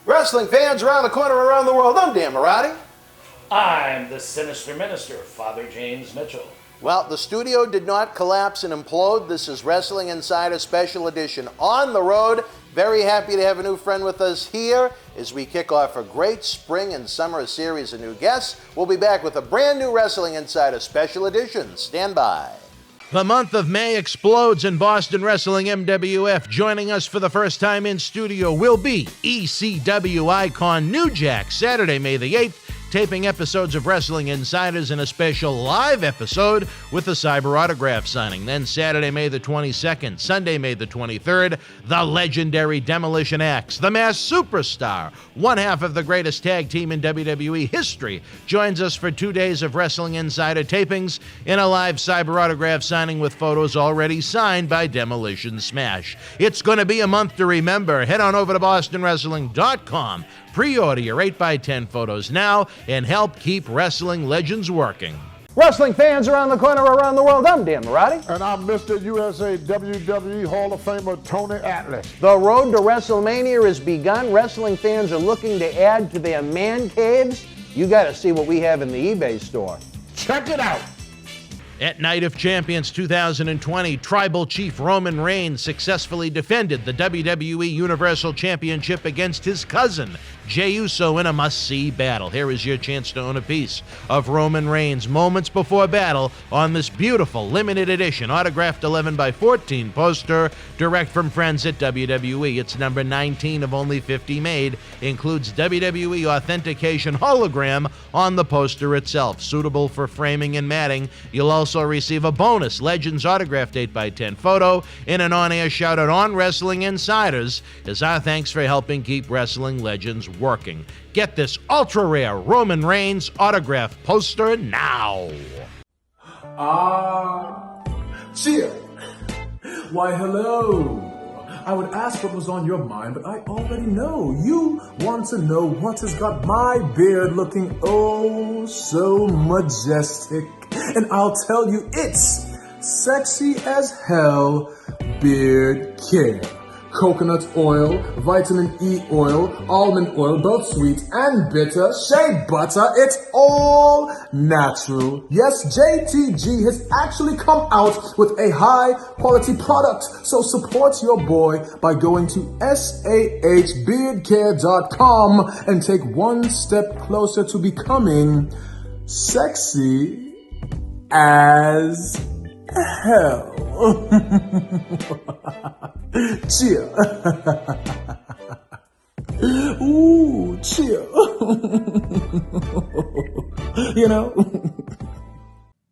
Wrestling fans around the corner, around the world, I'm Dan Marty. I'm the Sinister Minister, Father James Mitchell. Well, the studio did not collapse and implode. This is Wrestling Insider Special Edition on the road. Very happy to have a new friend with us here as we kick off a great spring and summer series of new guests. We'll be back with a brand new Wrestling Insider Special Edition. Stand by. The month of May explodes in Boston Wrestling MWF. Joining us for the first time in studio will be ECW icon New Jack, Saturday, May the 8th, taping episodes of Wrestling Insiders in a special live episode with a Cyber autograph signing. Then Saturday, May the 22nd, Sunday, May the 23rd, the legendary Demolition Axe, the Masked Superstar, one half of the greatest tag team in WWE history, joins us for 2 days of Wrestling Insider tapings in a live Cyber autograph signing with photos already signed by Demolition Smash. It's going to be a month to remember. Head on over to BostonWrestling.com. Pre-order your 8x10 photos now and help keep wrestling legends working. Wrestling fans around the corner, around the world, I'm Dan Marty. And I'm Mr. USA WWE Hall of Famer Tony Atlas. The road to WrestleMania has begun. Wrestling fans are looking to add to their man caves. You got to see what we have in the eBay store. Check it out. At Night of Champions 2020, Tribal Chief Roman Reigns successfully defended the WWE Universal Championship against his cousin, Jey Uso, in a must-see battle. Here is your chance to own a piece of Roman Reigns moments before battle on this beautiful limited edition autographed 11x14 poster direct from friends at WWE. It's number 19 of only 50 made. Includes WWE authentication hologram on the poster itself, suitable for framing and matting. You'll also receive a bonus Legends autographed 8x10 photo in an on-air shout-out on Wrestling Insiders as our thanks for helping keep wrestling legends working. Get this ultra-rare Roman Reigns autograph poster now. Cheer. Why, hello. I would ask what was on your mind, but I already know. You want to know what has got my beard looking oh so majestic. And I'll tell you, it's sexy as hell beard care. Coconut oil, vitamin E oil, almond oil, both sweet and bitter, shea butter, it's all natural. Yes, JTG has actually come out with a high quality product. So support your boy by going to sahbeardcare.com and take one step closer to becoming sexy as hell. Cheer. Ooh, cheer. You know?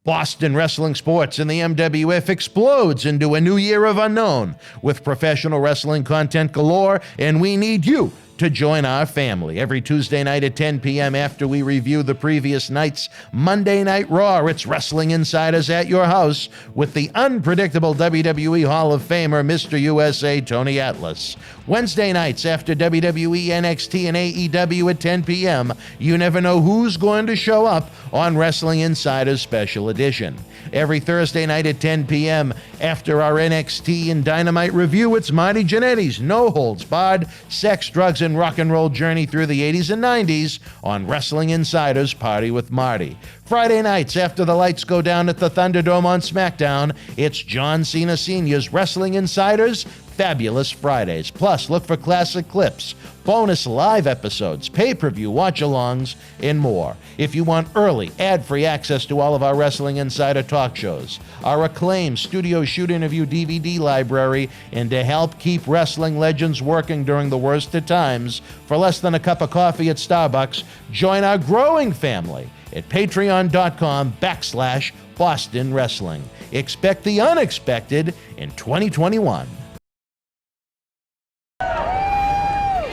Boston wrestling sports and the MWF explodes into a new year of unknown with professional wrestling content galore, and we need you to join our family. Every Tuesday night at 10 p.m. after we review the previous night's Monday Night Raw, it's Wrestling Insiders at your house with the unpredictable WWE Hall of Famer, Mr. USA Tony Atlas. Wednesday nights after WWE, NXT, and AEW at 10 p.m., you never know who's going to show up on Wrestling Insiders Special Edition. Every Thursday night at 10 p.m. after our NXT and Dynamite review, it's Marty Jannetty's No Holds Barred Sex, Drugs, and Rock and Roll journey through the 80s and 90s on Wrestling Insiders Party with Marty. Friday nights after the lights go down at the Thunderdome on SmackDown, it's John Cena Sr.'s Wrestling Insiders Fabulous Fridays. Plus, look for classic clips, bonus live episodes, pay-per-view watch-alongs, and more. If you want early, ad-free access to all of our Wrestling Insider talk shows, our acclaimed studio shoot interview DVD library, and to help keep wrestling legends working during the worst of times, for less than a cup of coffee at Starbucks, join our growing family at patreon.com/Boston Wrestling. Expect the unexpected in 2021.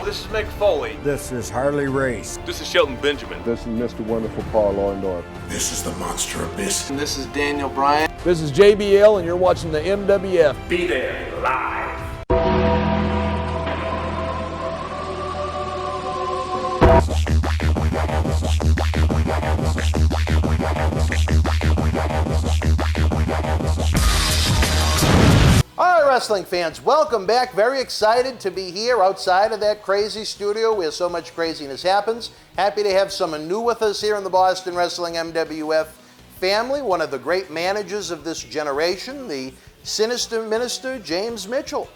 This is Mick Foley. This is Harley Race. This is Shelton Benjamin. This is Mr. Wonderful Paul Orndorff. This is the Monster Abyss. And this is Daniel Bryan. This is JBL, and you're watching the MWF. Be there live. All right, wrestling fans, welcome back. Very excited to be here outside of that crazy studio where so much craziness happens. Happy to have someone new with us here in the Boston Wrestling MWF family, one of the great managers of this generation, the Sinister Minister, James Mitchell.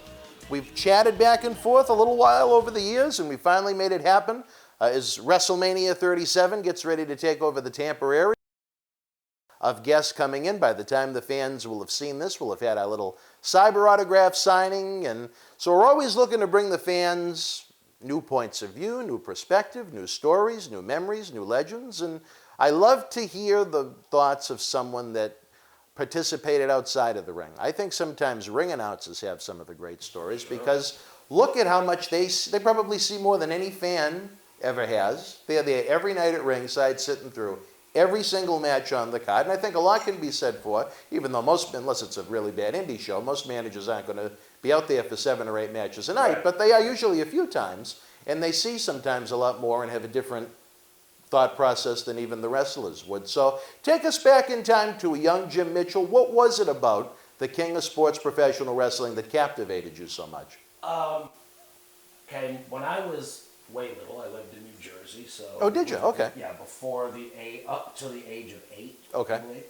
We've chatted back and forth a little while over the years, and we finally made it happen as WrestleMania 37 gets ready to take over the Tampa area. Of guests coming in. By the time the fans will have seen this, we'll have had our little cyber autograph signing. And so we're always looking to bring the fans new points of view, new perspective, new stories, new memories, new legends. And I love to hear the thoughts of someone that participated outside of the ring. I think sometimes ring announcers have some of the great stories because look at how much they probably see more than any fan ever has. They're there every night at ringside sitting through every single match on the card, and I think a lot can be said for, even though unless it's a really bad indie show, most managers aren't going to be out there for 7 or 8 matches a night, but they are usually a few times, and they see sometimes a lot more and have a different thought process than even the wrestlers would. So take us back in time to a young Jim Mitchell. What was it about the king of sports professional wrestling that captivated you so much? Okay, when I was way little, I lived in New Jersey, so... Oh, did you? Okay. Yeah, up to the age of 8. Okay. I believe.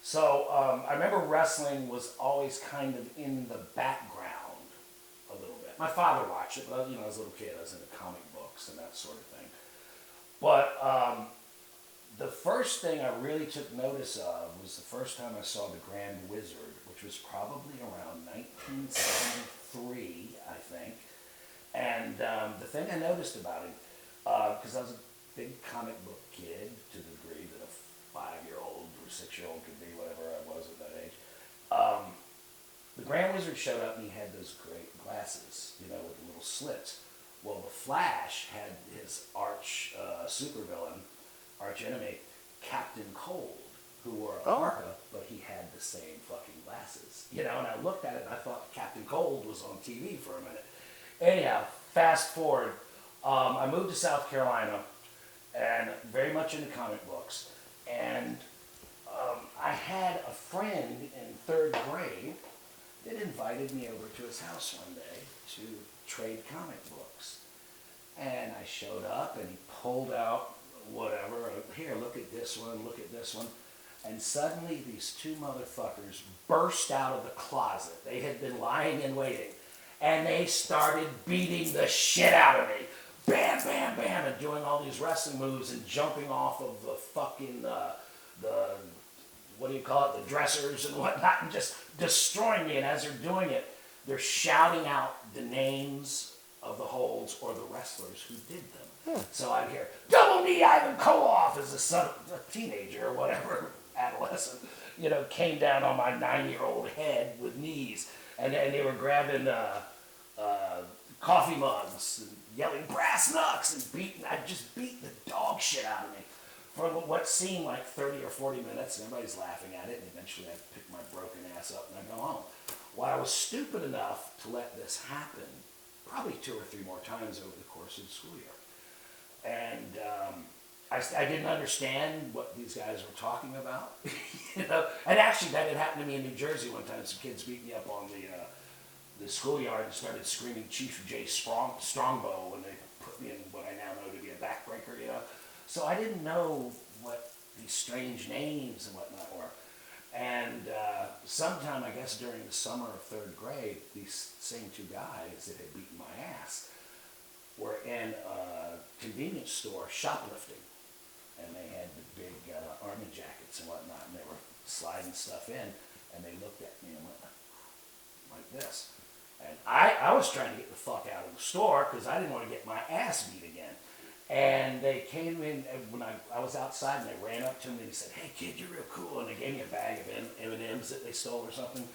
So, I remember wrestling was always kind of in the background a little bit. My father watched it, but, as a little kid, I was into comic books and that sort of thing. But, the first thing I really took notice of was the first time I saw the Grand Wizard, which was probably around 1973, I think. And the thing I noticed about him, because I was a big comic book kid to the degree that a 5-year-old or 6-year-old could be, whatever I was at that age, the Grand Wizard showed up and he had those great glasses, with the little slits. Well, the Flash had his arch supervillain, arch enemy, Captain Cold, who wore a parka, but he had the same fucking glasses. And I looked at it and I thought Captain Cold was on TV for a minute. Anyhow, fast forward, I moved to South Carolina and very much into comic books. And I had a friend in 3rd grade that invited me over to his house one day to trade comic books. And I showed up and he pulled out whatever, here, look at this one, look at this one. And suddenly these 2 motherfuckers burst out of the closet. They had been lying in waiting. And they started beating the shit out of me. Bam, bam, bam, and doing all these wrestling moves and jumping off of the fucking, the dressers and whatnot, and just destroying me. And as they're doing it, they're shouting out the names of the holds or the wrestlers who did them. So I'd hear, Double Knee Ivan Koloff as a teenager or whatever, adolescent, came down on my 9-year-old head with knees. And they were grabbing coffee mugs and yelling brass knucks and I'd just beat the dog shit out of me for what seemed like 30 or 40 minutes, and everybody's laughing at it, and eventually I'd pick my broken ass up and I'd go home. Well, I was stupid enough to let this happen probably 2 or 3 more times over the course of the school year. And I didn't understand what these guys were talking about, And actually, that had happened to me in New Jersey one time. Some kids beat me up on the schoolyard and started screaming Chief J. Strongbow when they put me in what I now know to be a backbreaker, So I didn't know what these strange names and whatnot were. And sometime, I guess during the summer of 3rd grade, these same 2 guys that had beaten my ass were in a convenience store shoplifting. And they had the big army jackets and whatnot, and they were sliding stuff in, and they looked at me and went like this. And I was trying to get the fuck out of the store because I didn't want to get my ass beat again. And they came in when I was outside, and they ran up to me and said, "Hey kid, you're real cool," and they gave me a bag of M&Ms that they stole or something.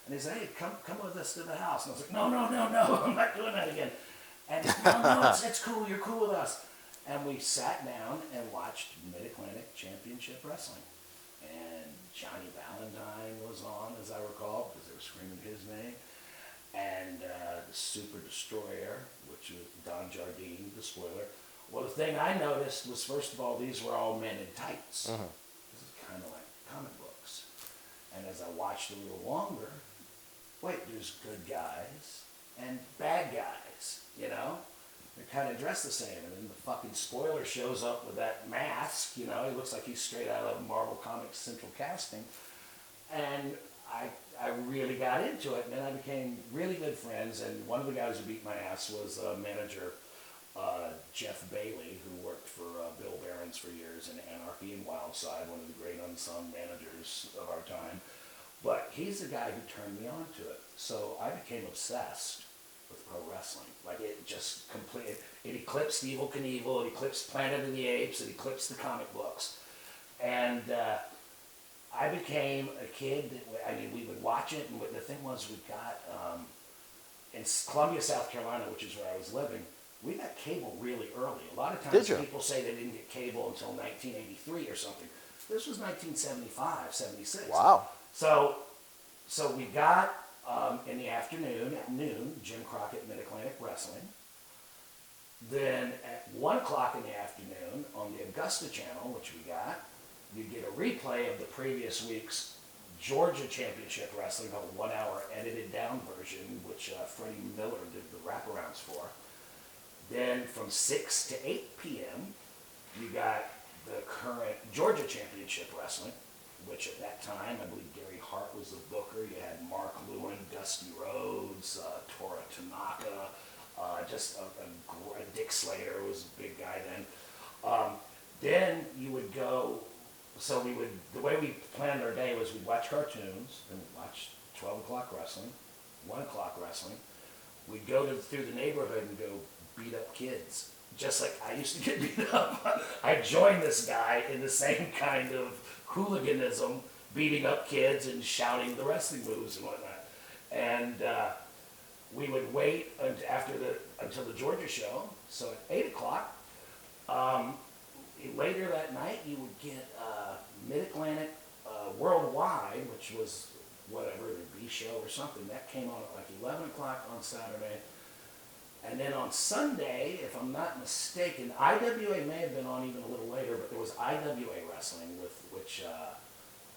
And they said, "Hey, come with us to the house." And I was like, no, I'm not doing that again. And no, it's cool, you're cool with us. And we sat down and watched Mid-Atlantic Championship Wrestling. And Johnny Valentine was on, as I recall, because they were screaming his name. And the Super Destroyer, which was Don Jardine, the spoiler. Well, the thing I noticed was, first of all, these were all men in tights. Uh-huh. This is kind of like comic books. And as I watched a little longer, wait, there's good guys and bad guys, you know? They're kind of dressed the same, and then the fucking spoiler shows up with that mask, you know? He looks like he's straight out of Marvel Comics Central Casting. And I really got into it, and then I became really good friends, and one of the guys who beat my ass was manager Jeff Bailey, who worked for Bill Barron's for years in Anarchy and Wildside, one of the great unsung managers of our time. But he's the guy who turned me on to it. So I became obsessed with pro wrestling. Like, it just completely, it eclipsed Evel Knievel, it eclipsed Planet of the Apes, it eclipsed the comic books. And I became a kid that, I mean, we would watch it, and the thing was, we got, in Columbia, South Carolina, which is where I was living, we got cable really early. A lot of times people say they didn't get cable until 1983 or something. This was 1975, 76. Wow. So we got, in the afternoon, at noon, Jim Crockett Mid-Atlantic Wrestling. Then at 1 o'clock in the afternoon, on the Augusta channel, which we got, you get a replay of the previous week's Georgia Championship Wrestling, a 1 hour edited down version, which Freddie Miller did the wraparounds for. Then from 6 to 8 p.m., you got the current Georgia Championship Wrestling, which at that time, I believe Gary Hart was the booker. You had Mark Lewin, Dusty Rhodes, Tora Tanaka, Dick Slater was a big guy then. Then you would go, the way we planned our day was we'd watch cartoons, then we'd watch 12 o'clock wrestling, 1 o'clock wrestling. We'd go through the neighborhood and go beat up kids, just like I used to get beat up. I joined this guy in the same kind of hooliganism, beating up kids and shouting the wrestling moves and whatnot. And we would wait until the Georgia show. So at 8 o'clock, later that night, you would get Mid-Atlantic Worldwide, which was whatever, the B show or something. That came on at like 11 o'clock on Saturday. And then on Sunday, if I'm not mistaken, IWA may have been on even a little later, but there was IWA Wrestling, with which,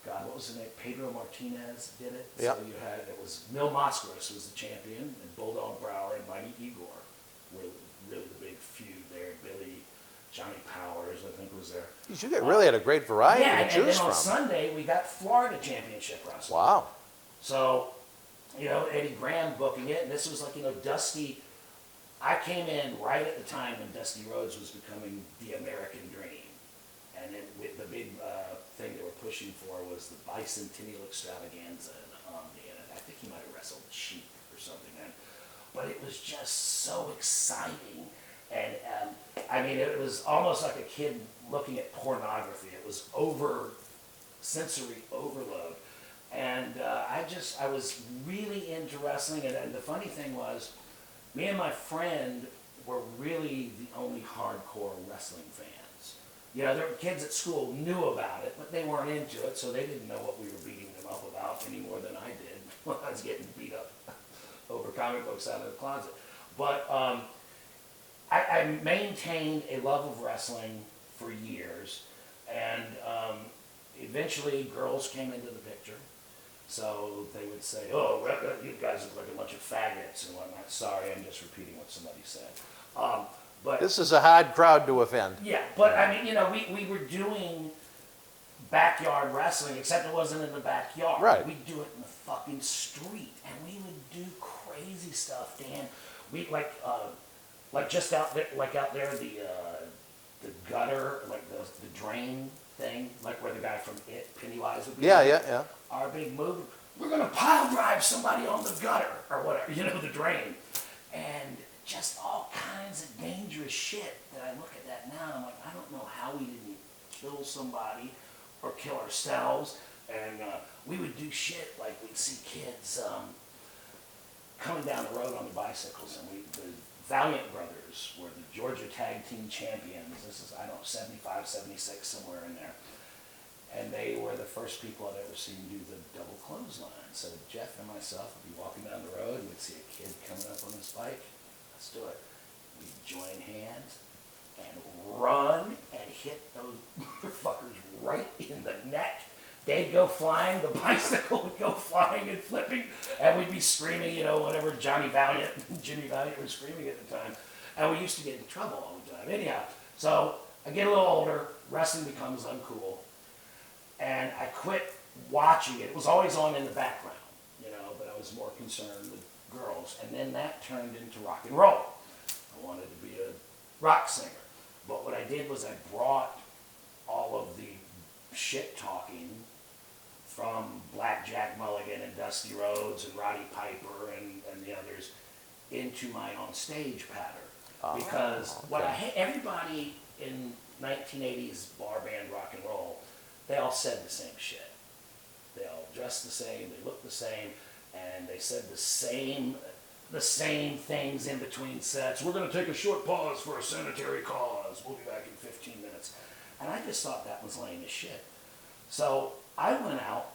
what was the name? Pedro Martinez did it. Yep. So you had, it was Mil Mascaras was the champion, and Bulldog Brower and Mighty Igor were really the big feud there. Johnny Powers, I think, was there. You really had a great variety to choose and then from. on Sunday, we got Florida Championship Wrestling. Wow. So, Eddie Graham booking it, and this was like, Dusty. I came in right at the time when Dusty Rhodes was becoming the American Dream. And then with the big thing they were pushing for was the Bicentennial Extravaganza. And I think he might have wrestled Sheep or something then. But it was just so exciting. And it was almost like a kid looking at pornography. It was sensory overload. And I was really into wrestling. And the funny thing was, me and my friend were really the only hardcore wrestling fans. There were kids at school who knew about it, but they weren't into it, so they didn't know what we were beating them up about any more than I did when I was getting beat up over comic books out of the closet. But I maintained a love of wrestling for years, and eventually girls came into the picture. So they would say, "Oh, you guys look like a bunch of faggots and whatnot." Sorry, I'm just repeating what somebody said. But this is a hard crowd to offend. Yeah, but we were doing backyard wrestling, except it wasn't in the backyard. Right. We'd do it in the fucking street, and we would do crazy stuff, Dan. We like just out there, the gutter, like the drain thing, like where the guy from Pennywise would be. Yeah. Our big move, we're gonna pile drive somebody on the gutter or whatever, the drain, and just all kinds of dangerous shit that I look at that now and I'm like, I don't know how we didn't kill somebody or kill ourselves. And we would do shit like we'd see kids coming down the road on the bicycles, and the Valiant Brothers were the Georgia Tag Team Champions. This is, 75, 76, somewhere in there. And they were the first people I'd ever seen do the double clothesline. So Jeff and myself would be walking down the road, and we'd see a kid coming up on his bike. Let's do it. We'd join hands and run and hit those motherfuckers right in the neck. they'd go flying, the bicycle would go flying and flipping, and we'd be screaming, whatever Jimmy Valiant was screaming at the time. And we used to get in trouble all the time. Anyhow, so I get a little older, wrestling becomes uncool, and I quit watching it. It was always on in the background, but I was more concerned with girls. And then that turned into rock and roll. I wanted to be a rock singer. But what I did was I brought all of the shit talking from Black Jack Mulligan and Dusty Rhodes and Roddy Piper and the others into my on stage pattern. Because everybody in 1980s bar band rock and roll, they all said the same shit. They all dressed the same, they looked the same, and they said the same things in between sets. We're going to take a short pause for a sanitary cause. We'll be back in 15 minutes. And I just thought that was lame as shit. So I went out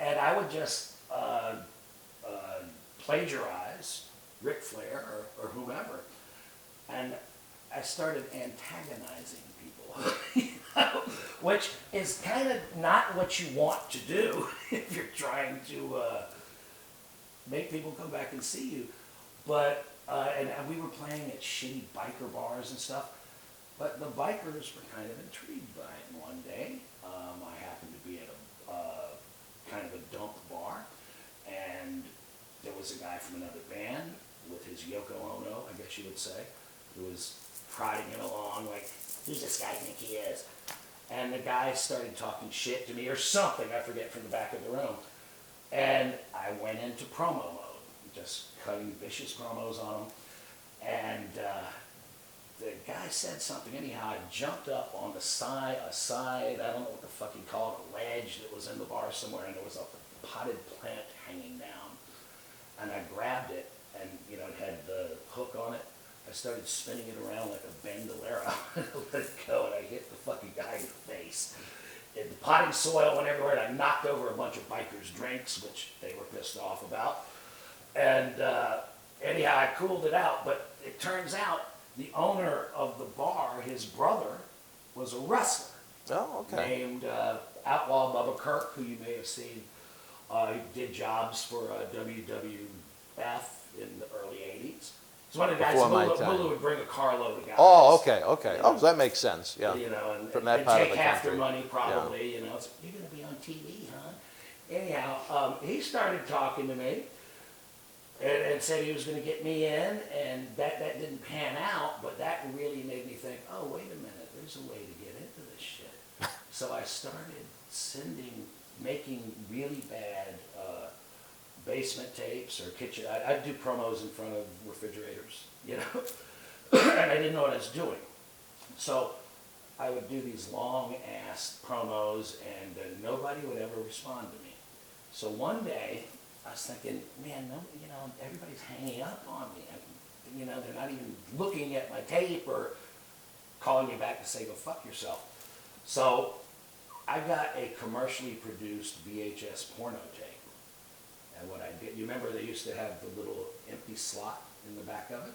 and I would just plagiarize Ric Flair or whomever. And I started antagonizing people, which is kind of not what you want to do if you're trying to make people come back and see you. But, and we were playing at shitty biker bars and stuff, but the bikers were kind of intrigued by it. And one day, I happened to be at a kind of a dump bar, and there was a guy from another band with his Yoko Ono, I guess you would say, who was prodding him along like, who's this guy think he is? And the guy started talking shit to me or something, I forget, from the back of the room. And I went into promo mode, just cutting vicious promos on him. And the guy said something. Anyhow, I jumped up on the side, I don't know what the fuck you call it, a ledge that was in the bar somewhere, and there was a potted plant hanging down. And I grabbed it, and it had the hook on it. I started spinning it around like a bandolero, and I let it go, and I hit the fucking guy in the face. The potting soil went everywhere, and I knocked over a bunch of bikers' drinks, which they were pissed off about. And anyhow, I cooled it out, but it turns out the owner of the bar, his brother, was a wrestler. Oh, okay. Named Outlaw Bubba Kirk, who you may have seen. He did jobs for WWF in the early 80s. It's one of the guys Mula would bring a carload of guys. Oh, okay. Oh, that makes sense. Yeah. And from that part of take the half country. their money probably. It's like, you're going to be on TV, huh? Anyhow, he started talking to me and said he was going to get me in, and that didn't pan out, but that really made me think, oh, wait a minute, there's a way to get into this shit. So I started making really bad basement tapes or kitchen. I'd do promos in front of refrigerators, and I didn't know what I was doing. So I would do these long-ass promos, and nobody would ever respond to me. So one day, I was thinking, man, everybody's hanging up on me. They're not even looking at my tape or calling me back to say, go fuck yourself. So I got a commercially produced VHS porno tape. And what I did, you remember they used to have the little empty slot in the back of it?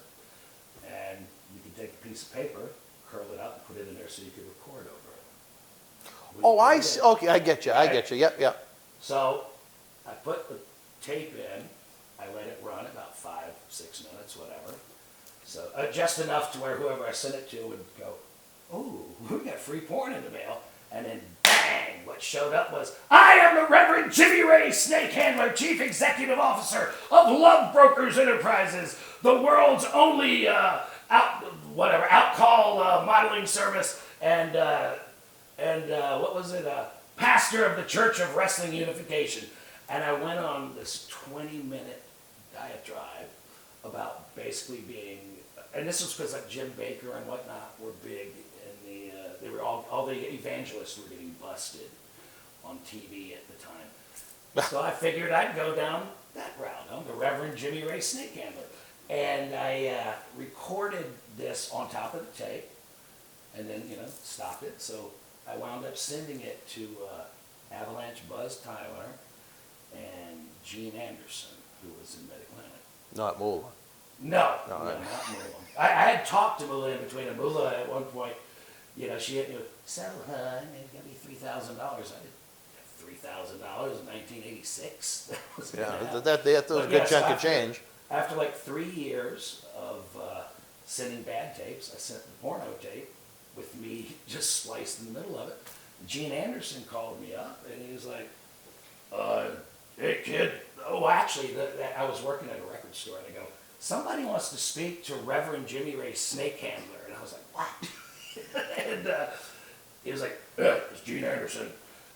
And you could take a piece of paper, curl it up, and put it in there so you could record over it. I see. Okay, I get you. Yep. So I put the tape in, I let it run about 5-6 minutes, whatever. So just enough to where whoever I sent it to would go, oh, we got free porn in the mail. And then bang, what showed up was, I am the Reverend Jimmy Ray Snake Handler, Chief Executive Officer of Love Brokers Enterprises, the world's only outcall modeling service, and what was it, pastor of the Church of Wrestling Unification. And I went on this 20-minute diatribe about basically being, and this was because like Jim Baker and whatnot were big. They were all the evangelists were getting busted on TV at the time. So I figured I'd go down that route. I'm the Reverend Jimmy Ray Snake Handler. And I recorded this on top of the tape and then, stopped it. So I wound up sending it to Avalanche Buzz Tyler and Gene Anderson, who was in Mid-Atlantic. Not Moolah. No, not Moolah. I had talked to Moolah in between. And Moolah at one point, she hit me with, so, it's going to be $3,000. I did $3,000 in 1986. That was Yeah, gonna happen. that was a But good yeah, so chunk of change. After like 3 years of sending bad tapes, I sent the porno tape with me just spliced in the middle of it. Gene Anderson called me up and he was like, hey kid, oh actually, I was working at a record store and I go, somebody wants to speak to Reverend Jimmy Ray Snake Handler. And I was like, what? And he was like, yeah, it's Gene Anderson.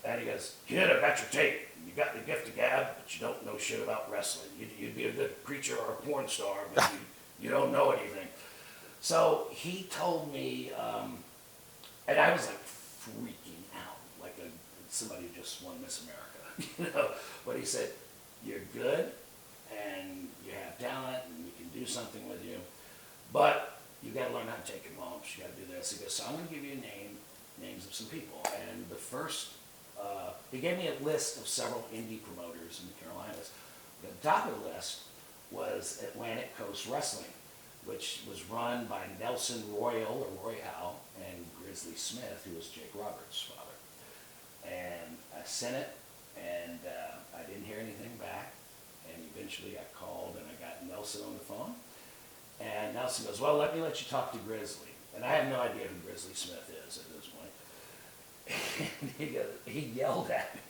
And he goes, kid, I got your tape. You got the gift of gab, but you don't know shit about wrestling. You'd be a good preacher or a porn star, but you don't know anything. So he told me, and I was like freaking out, like somebody who just won Miss America, you know. But he said, you're good, and you have talent, and we can do something with you, but you got to learn how to take your bumps. You got to do this. He goes, so I'm going to give you names of some people, and the first. He gave me a list of several indie promoters in the Carolinas. The top of the list was Atlantic Coast Wrestling, which was run by Nelson Royal and Grizzly Smith, who was Jake Roberts' father. And I sent it, and I didn't hear anything back. And eventually I called, and I got Nelson on the phone. And Nelson goes, well, let you talk to Grizzly. And I have no idea who Grizzly Smith is at this point. He yelled at me,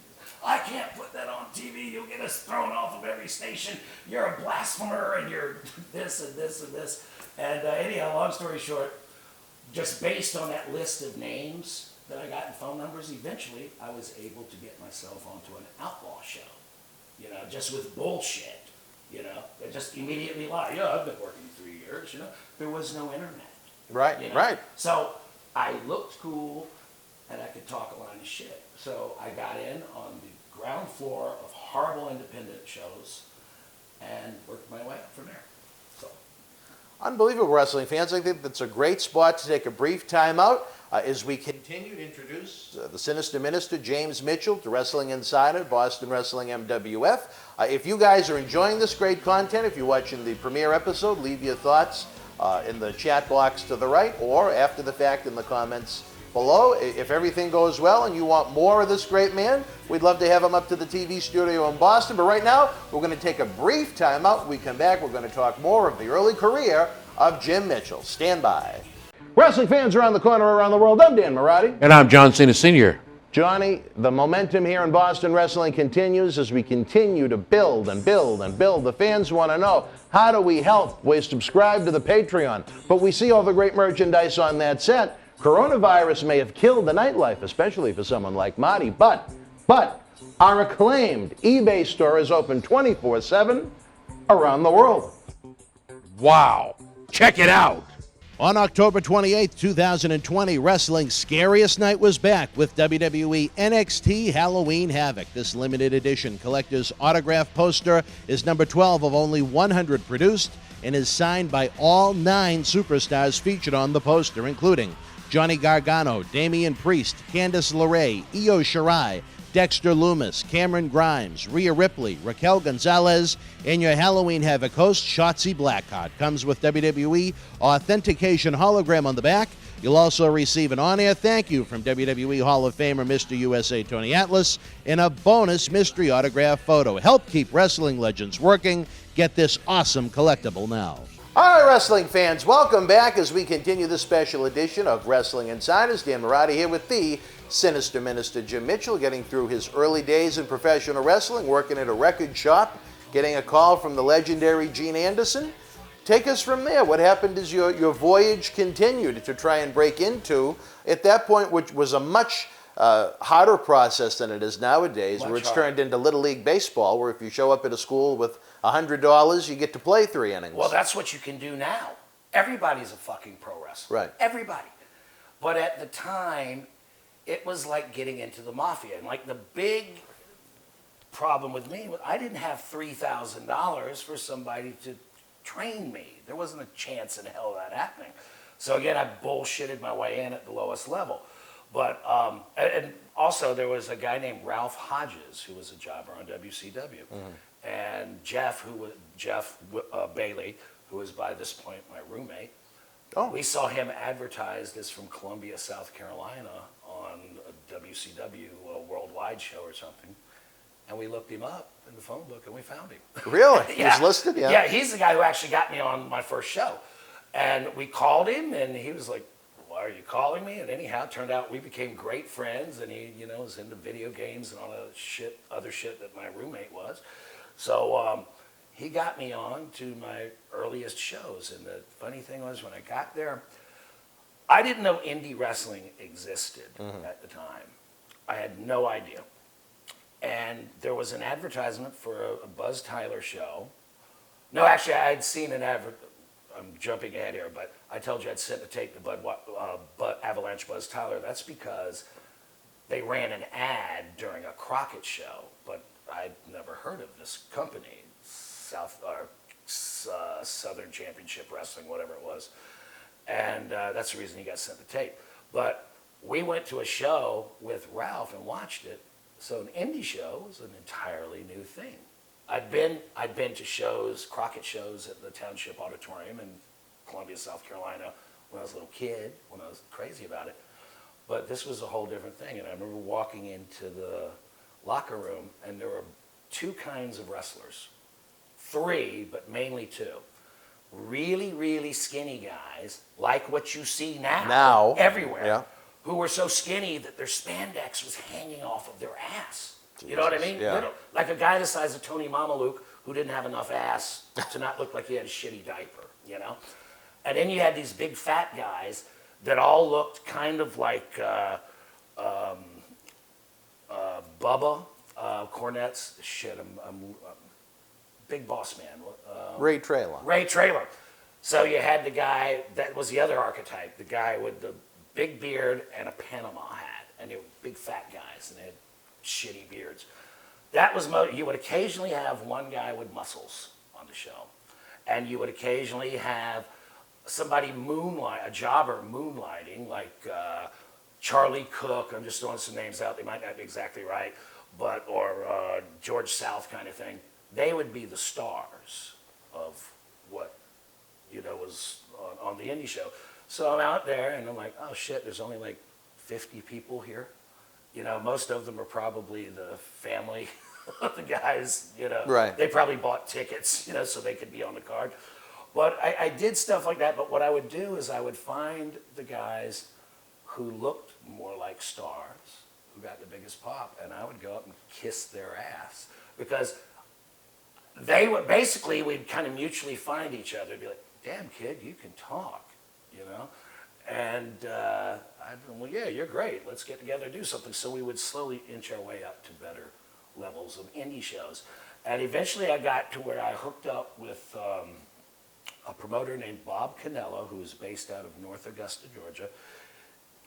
I can't put that on TV. You'll get us thrown off of every station. You're a blasphemer and you're this and this and this. And anyhow, long story short, just based on that list of names that I got and phone numbers, eventually I was able to get myself onto an Outlaw show, you know, just with bullshit, you know, they just immediately lie. Yeah, I've been working 3 years, you know. There was no internet. Right, you know? right. So I looked cool. And I could talk a line of shit. So I got in on the ground floor of horrible independent shows and worked my way up from there. So, Unbelievable, wrestling fans. I think that's a great spot to take a brief time out as we continue to introduce the Sinister Minister, James Mitchell, to Wrestling Insider, Boston Wrestling MWF. If you guys are enjoying this great content, if you're watching the premiere episode, leave your thoughts in the chat box to the right or after the fact in the comments below. If everything goes well and you want more of this great man, we'd love to have him up to the TV studio in Boston. But right now, we're going to take a brief time out. When we come back, we're going to talk more of the early career of Jim Mitchell. Stand by. Wrestling fans around the corner, around the world, I'm Dan Marty. And I'm John Cena Sr. Johnny, the momentum here in Boston wrestling continues as we continue to build and build and build. The fans want to know, how do we help? We subscribe to the Patreon, but we see all the great merchandise on that set. Coronavirus may have killed the nightlife, especially for someone like Marty, but our acclaimed eBay store is open 24/7 around the world. Wow. Check it out. On October 28th, 2020, wrestling's scariest night was back with WWE NXT Halloween Havoc. This limited edition collector's autograph poster is number 12 of only 100 produced and is signed by all 9 superstars featured on the poster, including Johnny Gargano, Damian Priest, Candice LeRae, Io Shirai, Dexter Lumis, Cameron Grimes, Rhea Ripley, Raquel Gonzalez, and your Halloween Havoc host, Shotzi Blackheart. Comes with WWE authentication hologram on the back. You'll also receive an on-air thank you from WWE Hall of Famer Mr. USA Tony Atlas and a bonus mystery autograph photo. Help keep wrestling legends working. Get this awesome collectible now. All right, wrestling fans, welcome back as we continue this special edition of Wrestling Insiders. Dan Marty here with the Sinister Minister Jim Mitchell, getting through his early days in professional wrestling, working at a record shop, getting a call from the legendary Gene Anderson. Take us from there. What happened as your voyage continued to try and break into, at that point, which was a much harder process than it is nowadays, where it's turned into Little League Baseball, where if you show up at a school with $100, you get to play 3 innings. well, that's what you can do now. Everybody's a fucking pro wrestler. Right. Everybody. But at the time, it was like getting into the Mafia. And like the big problem with me was I didn't have $3,000 for somebody to train me. There wasn't a chance in hell of that happening. So again, I bullshitted my way in at the lowest level. But and also there was a guy named Ralph Hodges who was a jobber on WCW, and Jeff Bailey, who was by this point my roommate. Oh. We saw him advertised as from Columbia, South Carolina, on WCW Worldwide. wide show or something. And we looked him up in the phone book and we found him. Really? Yeah. He's listed? Yeah. Yeah, he's the guy who actually got me on my first show. And we called him and he was like, why are you calling me? And anyhow, it turned out we became great friends, and he, was into video games and all the other shit that my roommate was. So he got me on to my earliest shows. And the funny thing was, when I got there, I didn't know indie wrestling existed at the time. I had no idea. And there was an advertisement for a Buzz Tyler show. No, actually, I had seen an advert. I'm jumping ahead here, but I told you I'd sent the tape to Avalanche Buzz Tyler. That's because they ran an ad during a Crockett show, but I'd never heard of this company, Southern Championship Wrestling, whatever it was. And that's the reason he got sent the tape. But we went to a show with Ralph and watched it. So an indie show was an entirely new thing. I'd been to shows, Crockett shows at the Township Auditorium in Columbia, South Carolina when I was a little kid, when I was crazy about it. But this was a whole different thing. And I remember walking into the locker room and there were two kinds of wrestlers. Three, but mainly two. Really, really skinny guys, like what you see now everywhere, yeah. who were so skinny that their spandex was hanging off of their ass. You know what I mean? Yeah. Like a guy the size of Tony Mamaluke who didn't have enough ass to not look like he had a shitty diaper, And then you had these big fat guys that all looked kind of like Bubba, Cornette's shit. I'm Big Boss Man. Ray Traylor. Ray Traylor. So you had the guy, that was the other archetype, the guy with the big beard and a Panama hat. And they were big fat guys, and they had shitty beards. That was, you would occasionally have one guy with muscles on the show. And you would occasionally have somebody a jobber moonlighting, like Charlie Cook. I'm just throwing some names out. They might not be exactly right, or George South kind of thing. They would be the stars of what, was on the indie show. So I'm out there and I'm like, oh shit, there's only like 50 people here. Most of them are probably the family of the guys, Right. They probably bought tickets, so they could be on the card. But I did stuff like that. But what I would do is I would find the guys who looked more like stars, who got the biggest pop, and I would go up and kiss their ass. Because they would, basically, we'd kind of mutually find each other, be like, damn kid, you can talk, And well, yeah, you're great. Let's get together and do something. So we would slowly inch our way up to better levels of indie shows. And eventually I got to where I hooked up with a promoter named Bob Canella, who was based out of North Augusta, Georgia.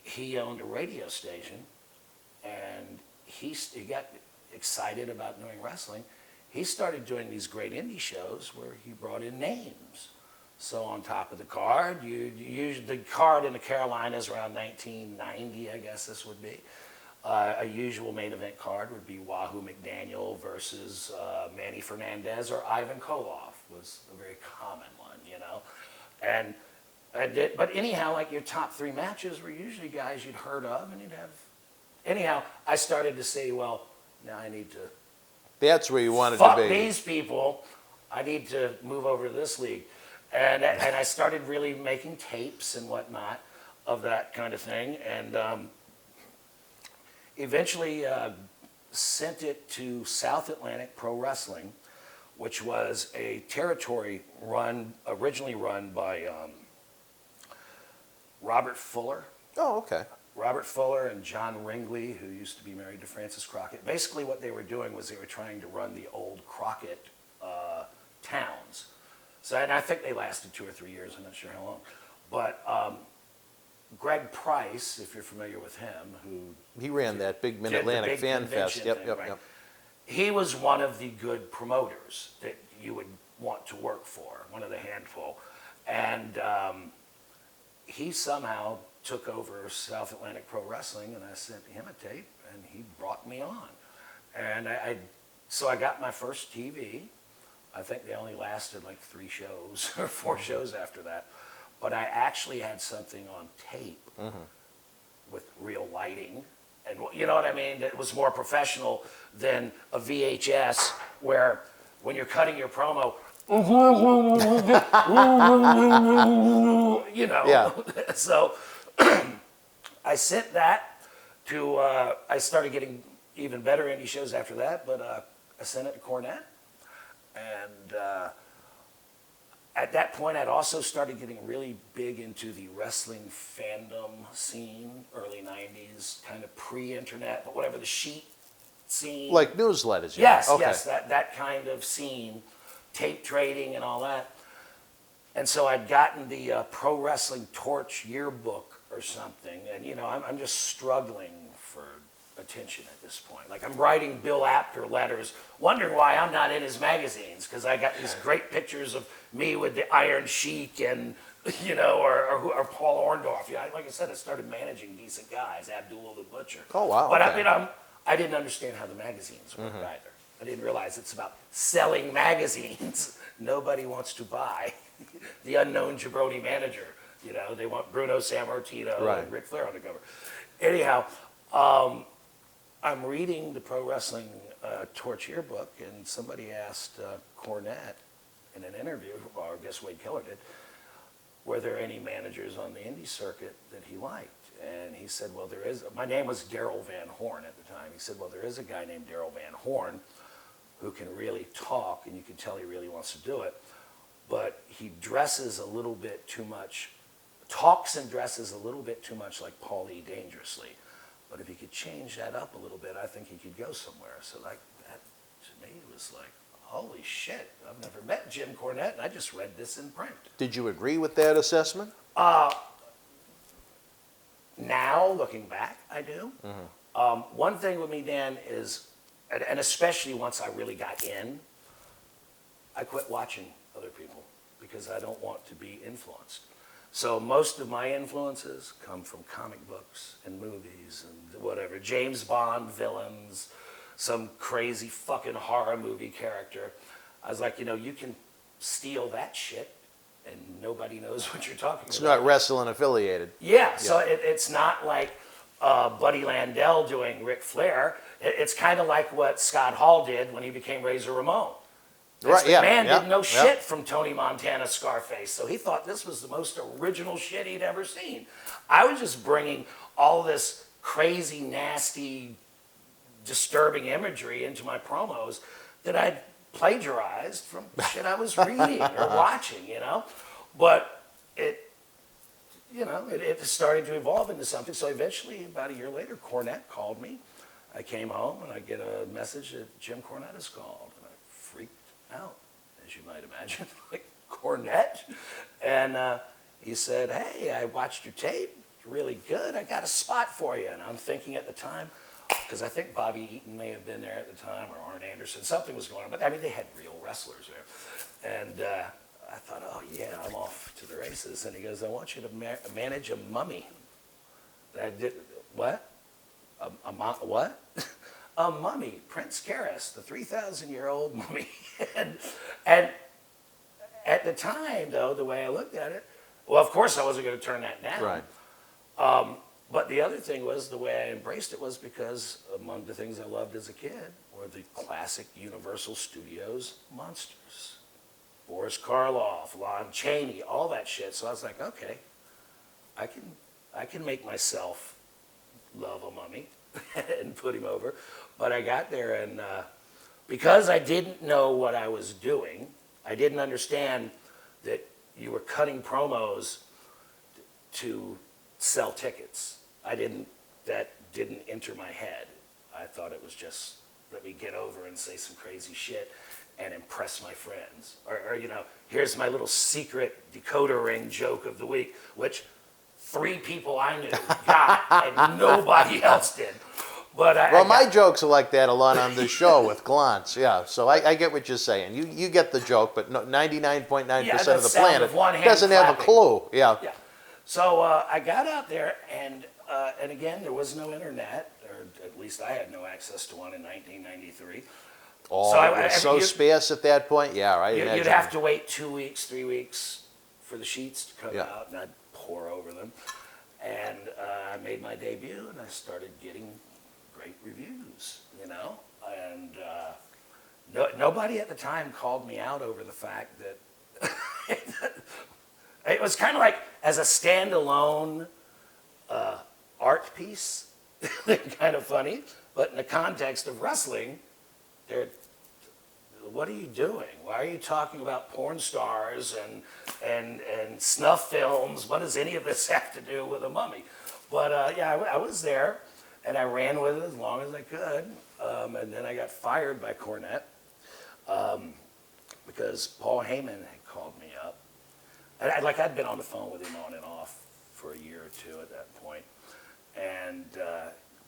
He owned a radio station, and he got excited about doing wrestling. He started doing these great indie shows where he brought in names. So on top of the card, the card in the Carolinas around 1990, I guess this would be. A usual main event card would be Wahoo McDaniel versus Manny Fernandez, or Ivan Koloff was a very common one, And but anyhow, like your top three matches were usually guys you'd heard of, and you'd have. Anyhow, I started to say, well, now I need to. That's where you wanted fuck to be. These people, I need to move over to this league. And I started really making tapes and whatnot of that kind of thing, and eventually sent it to South Atlantic Pro Wrestling, which was a territory originally run by Robert Fuller. Oh, okay. Robert Fuller and John Ringley, who used to be married to Frances Crockett. Basically what they were doing was they were trying to run the old Crockett towns. So, and I think they lasted 2 or 3 years, I'm not sure how long. But Greg Price, if you're familiar with him, who... He ran that big Mid-Atlantic Fanfest. Yep. He was one of the good promoters that you would want to work for, one of the handful. And he somehow took over South Atlantic Pro Wrestling, and I sent him a tape, and he brought me on. And so I got my first TV. I think they only lasted like 3 shows or 4 shows after that. But I actually had something on tape with real lighting and you know what I mean? It was more professional than a VHS where when you're cutting your promo, you know. Yeah. So I sent that to, I started getting even better indie shows after that, but I sent it to Cornette. And at that point, I'd also started getting really big into the wrestling fandom scene, early 90s, kind of pre-internet, but whatever, the sheet scene. Like newsletters, you Yes, mean? Okay. yes, that kind of scene, tape trading and all that. And so I'd gotten the Pro Wrestling Torch yearbook or something, and you know, I'm just struggling for attention at this point. Like I'm writing Bill Apter letters, wondering why I'm not in his magazines, because I got these great pictures of me with the Iron Sheik and, you know, or Paul Orndorff. Yeah, like I said, I started managing decent guys, Abdullah the Butcher. Oh, wow, But okay. I mean, I didn't understand how the magazines worked either. I didn't realize it's about selling magazines. Nobody wants to buy the unknown jabroni manager. You know, they want Bruno Sammartino Right. and Ric Flair on the cover. Anyhow, I'm reading the Pro Wrestling Torch yearbook, and somebody asked Cornette in an interview, or I guess Wade Keller did, were there any managers on the indie circuit that he liked? And he said, well, there is. My name was Daryl Van Horn at the time. He said, well, there is a guy named Daryl Van Horn who can really talk, and you can tell he really wants to do it, but he dresses a little bit too much, talks and dresses a little bit too much like Paulie Dangerously. But if he could change that up a little bit, I think he could go somewhere. So like that to me was like, holy shit, I've never met Jim Cornette, and I just read this in print. Did you agree with that assessment? Now, looking back, I do. One thing with me, Dan, is, and especially once I really got in, I quit watching other people because I don't want to be influenced. So most of my influences come from comic books and movies and whatever. James Bond villains, some crazy fucking horror movie character. I was like, you know, you can steal that shit and nobody knows what you're talking It's about. not wrestling affiliated. Yeah, so it's not like Buddy Landell doing Ric Flair. It's kind of like what Scott Hall did when he became Razor Ramon. Right, yeah. Man yeah, didn't know yeah. shit from Tony Montana's Scarface, so he thought this was the most original shit he'd ever seen. I was just bringing all this crazy, nasty, disturbing imagery into my promos that I'd plagiarized from shit I was reading or watching, you know? But it started to evolve into something. So eventually, about a year later, Cornette called me. I came home and I get a message that Jim Cornette is called. And I freaked out, as you might imagine, like Cornette. And he said, hey, I watched your tape. You're really good. I got a spot for you. And I'm thinking at the time, because I think Bobby Eaton may have been there at the time, or Arn Anderson, something was going on. But I mean, they had real wrestlers there. And I thought, oh yeah, I'm off to the races. And he goes, I want you to manage a mummy. And I did, what? What? A mummy, Prince Karras, the 3,000-year-old mummy. and at the time, though, the way I looked at it, well, of course I wasn't going to turn that down. Right. But the other thing was, the way I embraced it was because among the things I loved as a kid were the classic Universal Studios monsters. Boris Karloff, Lon Chaney, all that shit. So I was like, okay, I can make myself love a mummy and put him over. But I got there, and because I didn't know what I was doing, I didn't understand that you were cutting promos to sell tickets. That didn't enter my head. I thought it was just, let me get over and say some crazy shit and impress my friends. Or you know, here's my little secret decoder ring joke of the week, which 3 people I knew got and nobody else did. But my jokes are like that a lot on this show with Glantz, yeah. So I get what you're saying. You get the joke, but 99.9% of the planet doesn't have a clue. Yeah. So I got out there, and again, there was no internet, or at least I had no access to one in 1993. Oh, so it was so sparse at that point? Yeah, right. You'd have to wait 2 weeks, 3 weeks for the sheets to come Yeah. out, and I'd pour over them. And I made my debut, and I started getting great reviews, you know? And nobody at the time called me out over the fact that it was kind of like as a standalone art piece, they're kind of funny, but in the context of wrestling, what are you doing? Why are you talking about porn stars and snuff films? What does any of this have to do with a mummy? But yeah, I was there, and I ran with it as long as I could, and then I got fired by Cornette because Paul Heyman had called me up. I'd been on the phone with him on and off for a year or two at that point, and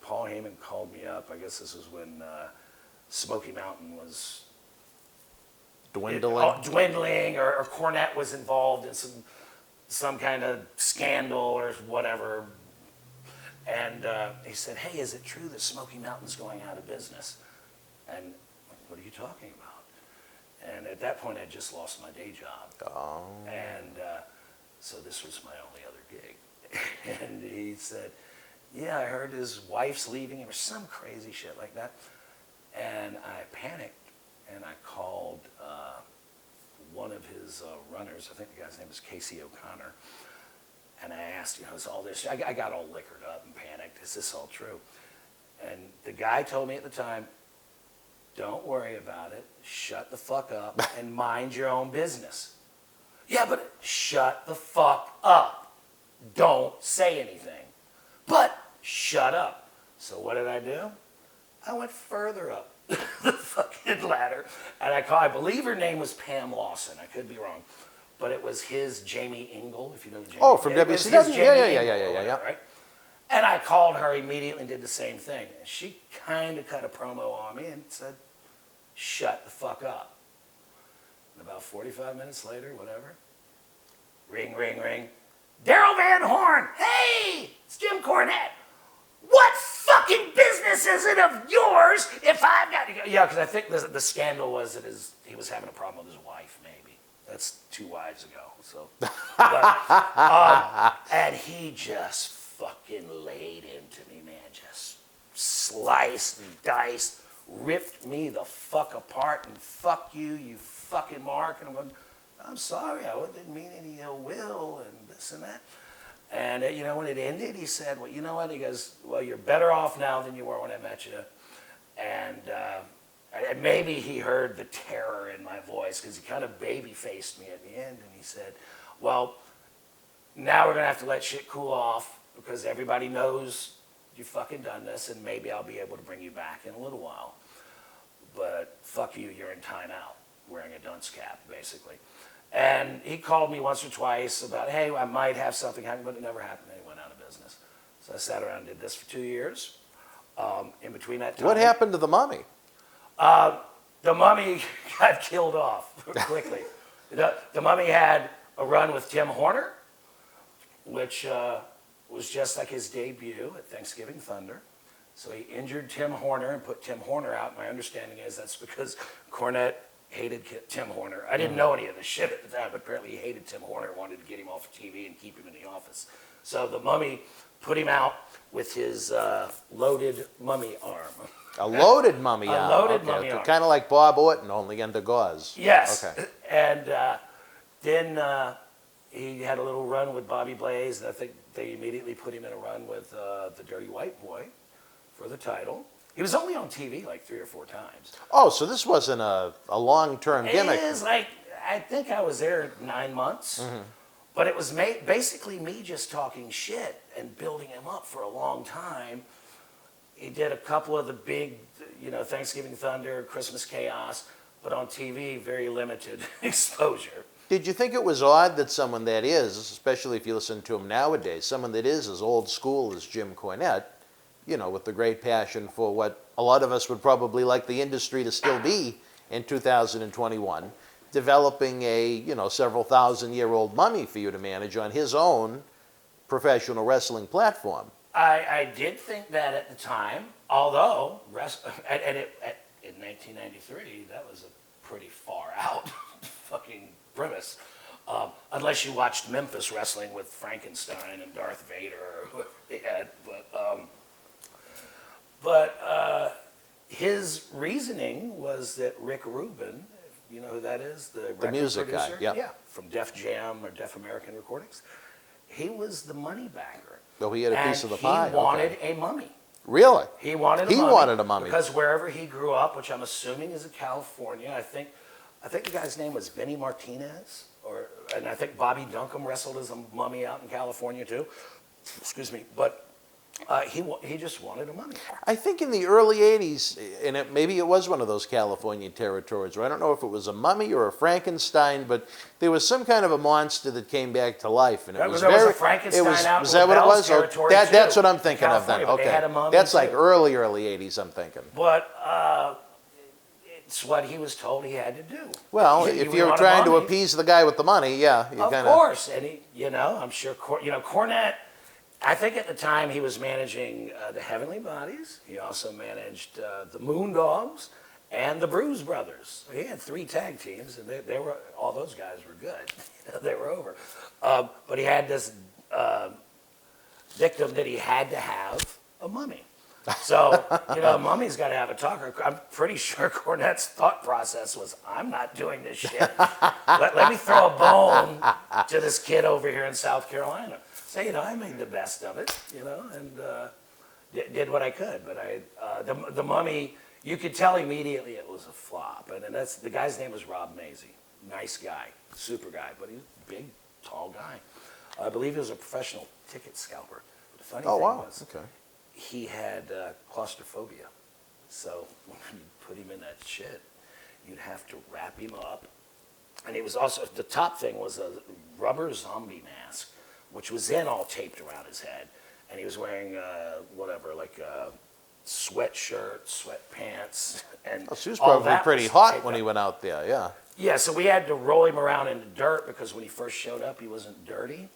Paul Heyman called me up. I guess this was when Smoky Mountain was dwindling, or Cornette was involved in some kind of scandal or whatever. And he said, "Hey, is it true that Smoky Mountain's going out of business?" And what are you talking about? And at that point, I just lost my day job. Oh. And so this was my only other gig. And he said, "Yeah, I heard his wife's leaving," or some crazy shit like that. And I panicked, and I called one of his runners. I think the guy's name is Casey O'Connor. And I asked, is all this, I got all liquored up and panicked. Is this all true? And the guy told me at the time, "Don't worry about it. Shut the fuck up and mind your own business." Yeah, but shut the fuck up. Don't say anything. But shut up. So what did I do? I went further up the fucking ladder. And I believe her name was Pam Lawson. I could be wrong. But it was his Jamie Ingle, if you know Jamie. Oh, from WCW? Yeah. Right? And I called her immediately and did the same thing. And she kind of cut a promo on me and said, "Shut the fuck up." And about 45 minutes later, whatever, ring, ring, ring. "Daryl Van Horn, hey, it's Jim Cornette. What fucking business is it of yours if I've got to go?" Yeah, because I think the scandal was that he was having a problem with his wife, maybe. That's 2 wives ago. So, and he just fucking laid into me, man. Just sliced and diced, ripped me the fuck apart, and "Fuck you, you fucking Mark." And I'm going, "I'm sorry, I didn't mean any ill will," and this and that. And when it ended, he said, "Well, you know what?" He goes, "Well, you're better off now than you were when I met you." And maybe he heard the terror in my voice because he kind of baby-faced me at the end. And he said, "Well, now we're going to have to let shit cool off because everybody knows you fucking done this, and maybe I'll be able to bring you back in a little while. But fuck you, you're in timeout," wearing a dunce cap, basically. And he called me once or twice about, "Hey, I might have something happen," but it never happened. And he went out of business. So I sat around and did this for 2 years. In between that time, what happened to the mummy? The mummy got killed off quickly. The mummy had a run with Tim Horner, which was just like his debut at Thanksgiving Thunder. So he injured Tim Horner and put Tim Horner out. My understanding is that's because Cornette hated Tim Horner. I didn't know any of this shit at the time, but apparently he hated Tim Horner, wanted to get him off of TV and keep him in the office. So the mummy put him out with his loaded mummy arm. A loaded mummy arm. A loaded mummy arm. Kind of like Bob Orton, only under gauze. Yes. Okay. And then he had a little run with Bobby Blaze, and I think they immediately put him in a run with the Dirty White Boy for the title. He was only on TV like 3 or 4 times. Oh, so this wasn't a long-term gimmick. It is like, I think I was there 9 months. Mm-hmm. But it was basically me just talking shit and building him up for a long time. He did a couple of the big, Thanksgiving Thunder, Christmas Chaos, but on TV, very limited exposure. Did you think it was odd that someone that is, especially if you listen to him nowadays, someone that is as old school as Jim Cornette, with the great passion for what a lot of us would probably like the industry to still be in 2021, developing a, several thousand-year-old mummy for you to manage on his own professional wrestling platform? I did think that at the time, although, in 1993, that was a pretty far out fucking premise. Unless you watched Memphis Wrestling with Frankenstein and Darth Vader or whoever they had. But his reasoning was that Rick Rubin, you know who that is, the record music guy, producer? yep. Yeah, from Def Jam or Def American Recordings. He was the money backer. Oh, he had a piece of the pie. He wanted a mummy. Really? He wanted a He mummy. wanted a mummy. Because wherever he grew up, which I'm assuming is in California, I think the guy's name was Benny Martinez, and I think Bobby Duncombe wrestled as a mummy out in California too. Excuse me, but he just wanted a mummy. I think in the early 80s, and maybe it was one of those California territories, where I don't know if it was a mummy or a Frankenstein, but there was some kind of a monster that came back to life. And it was there was very, a Frankenstein out was in that what it LaBelle's was? territory, That's too, what I'm thinking of then. California, but they Okay. had a mummy, That's like too. early 80s, I'm thinking. But it's what he was told he had to do. Well, You if you're want a trying to mummy? appease the guy with the money, yeah, you Of kind of. course, and I'm sure, Cornette. I think at the time he was managing the Heavenly Bodies. He also managed the Moondogs and the Bruise Brothers. He had 3 tag teams, and they were all those guys were good. They were over, but he had this dictum that he had to have a mummy. So, a mummy's got to have a talker. I'm pretty sure Cornette's thought process was, I'm not doing this shit. Let me throw a bone to this kid over here in South Carolina. So, I made the best of it, and did what I could. But the mummy, you could tell immediately it was a flop. And the guy's name was Rob Mazie. Nice guy, super guy, but he was a big, tall guy. I believe he was a professional ticket scalper. The funny thing was, Okay. he had claustrophobia. So when you put him in that shit, you'd have to wrap him up. And it was also, the top thing was a rubber zombie mask, which was then all taped around his head. And he was wearing sweatshirt, sweatpants, and Oh, so he was all probably that pretty was hot taped when up. he went out there, yeah. Yeah, so we had to roll him around in the dirt because when he first showed up, he wasn't dirty.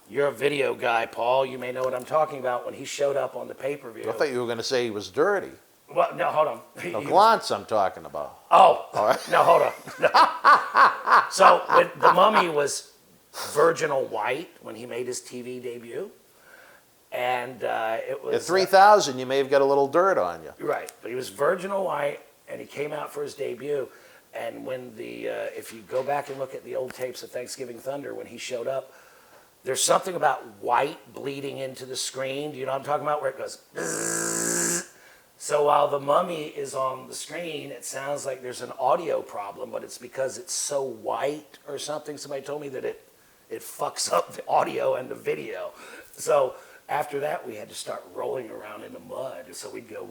You're a video guy, Paul. You may know what I'm talking about. When he showed up on the pay-per-view. I thought you were going to say he was dirty. Well, no, hold on. No, glance I'm talking about. Oh, All right. no, hold on. No. So the mummy was virginal white when he made his TV debut. And it was... At 3,000, you may have got a little dirt on you. Right, but he was virginal white, and he came out for his debut. And when if you go back and look at the old tapes of Thanksgiving Thunder, when he showed up, there's something about white bleeding into the screen. Do you know what I'm talking about? Where it goes, bzzz. So while the mummy is on the screen, it sounds like there's an audio problem, but it's because it's so white or something. Somebody told me that it fucks up the audio and the video. So after that, we had to start rolling around in the mud. So we'd go,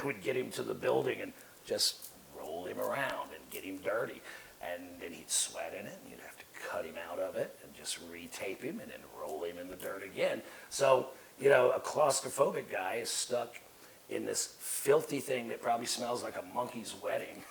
we'd get him to the building and just roll him around and get him dirty. And then he'd sweat in it, and you'd have to cut him out of it and just retape him and then roll him in the dirt again. So, a claustrophobic guy is stuck in this filthy thing that probably smells like a monkey's wedding,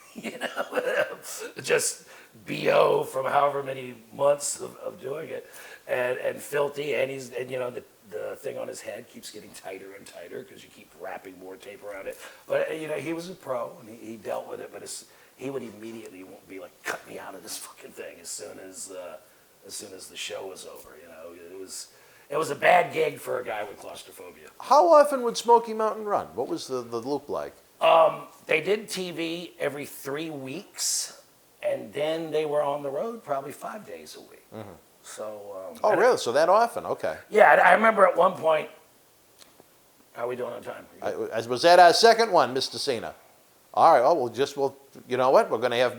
just BO from however many months of doing it, and filthy, and the thing on his head keeps getting tighter and tighter because you keep wrapping more tape around it. But he was a pro and he dealt with it, but he would immediately be like, cut me out of this fucking thing as soon as the show was over. It was a bad gig for a guy with claustrophobia. How often would Smoky Mountain run? What was the loop like? They did TV every 3 weeks, and then they were on the road probably 5 days a week. Mm-hmm. So. Oh, really? So that often? Okay. Yeah, I remember at one point. How are we doing on time? Was that our second one, Mr. Cena? All right. Oh, you know what? We're going to have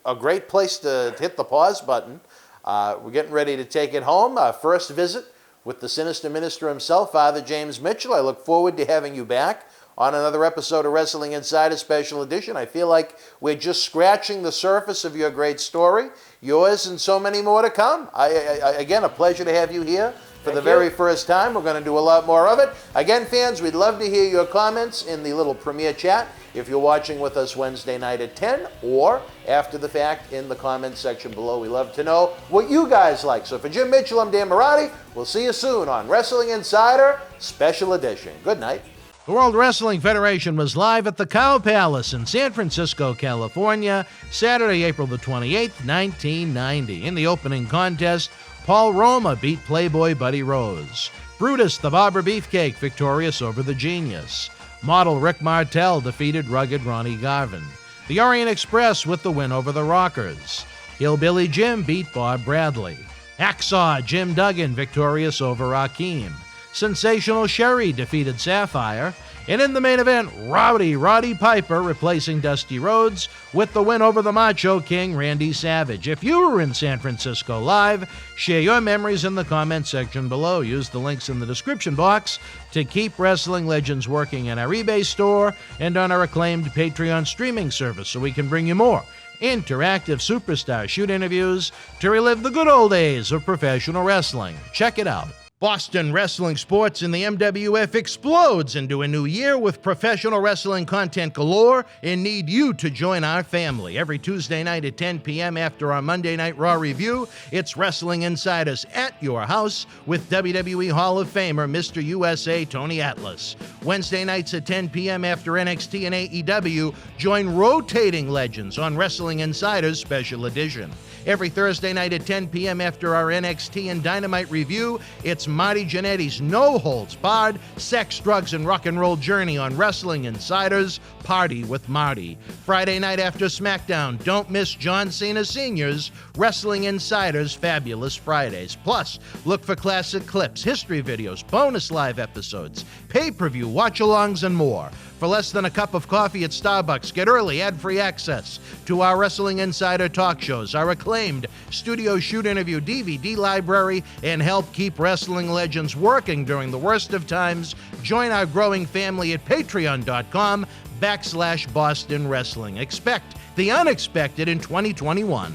a great place to hit the pause button. We're getting ready to take it home. Our first visit with the Sinister Minister himself, Father James Mitchell. I look forward to having you back on another episode of Wrestling Insider Special Edition. I feel like we're just scratching the surface of your great story, yours and so many more to come. Again, a pleasure to have you here for the very first time. We're going to do a lot more of it. Again, fans, we'd love to hear your comments in the little premiere chat if you're watching with us Wednesday night at 10 or after the fact in the comments section below. We love to know what you guys like. So for Jim Mitchell, I'm Dan Marati. We'll see you soon on Wrestling Insider Special Edition. Good night. The World Wrestling Federation was live at the Cow Palace in San Francisco, California, Saturday, April the 28th, 1990. In the opening contest, Paul Roma beat Playboy Buddy Rose. Brutus the Barber Beefcake victorious over the Genius. Model Rick Martel defeated rugged Ronnie Garvin. The Orient Express with the win over the Rockers. Hillbilly Jim beat Bob Bradley. Hacksaw Jim Duggan victorious over Rakim. Sensational Sherry defeated Sapphire. And in the main event, Rowdy Roddy Piper replacing Dusty Rhodes with the win over the Macho King Randy Savage. If you were in San Francisco live, share your memories in the comment section below. Use the links in the description box to keep Wrestling Legends working in our eBay store and on our acclaimed Patreon streaming service so we can bring you more interactive superstar shoot interviews to relive the good old days of professional wrestling. Check it out. Boston wrestling sports in the MWF explodes into a new year with professional wrestling content galore and need you to join our family. Every Tuesday night at 10 p.m. after our Monday Night Raw review, it's Wrestling Insiders at your house with WWE Hall of Famer Mr. USA Tony Atlas. Wednesday nights at 10 p.m. after NXT and AEW, join rotating legends on Wrestling Insiders Special Edition. Every Thursday night at 10 p.m. after our NXT and Dynamite review, it's Marty Jannetty's no-holds-barred sex, drugs, and rock and roll journey on Wrestling Insiders Party with Marty. Friday night after SmackDown, don't miss John Cena Sr.'s Wrestling Insiders Fabulous Fridays. Plus, look for classic clips, history videos, bonus live episodes, pay-per-view watch-alongs, and more. For less than a cup of coffee at Starbucks, get early ad-free access to our Wrestling Insider talk shows, our acclaimed studio shoot interview DVD library, and help keep Wrestling Legends working during the worst of times. Join our growing family at patreon.com/Boston Wrestling. Expect the unexpected in 2021.